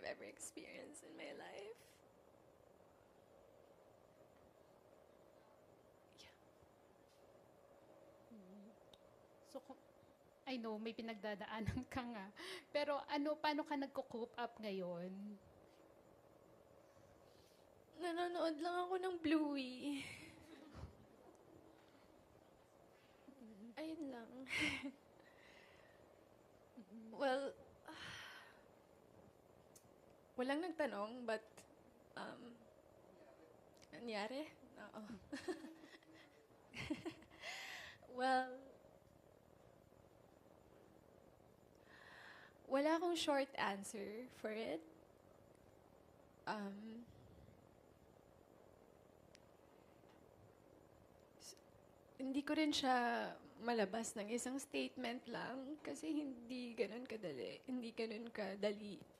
I've ever experienced in my life. Yeah. So, I know, may pinagdadaanan ka nga. Pero paano ka nagko-cope up ngayon? Nanonood lang ako ng Bluey. Ayun lang. Well, walang nagtanong, but, nangyari? Oo. Well, wala akong short answer for it. Um, Hindi ko rin siya malabas ng isang statement lang kasi hindi ganun kadali. Hindi ganun kadali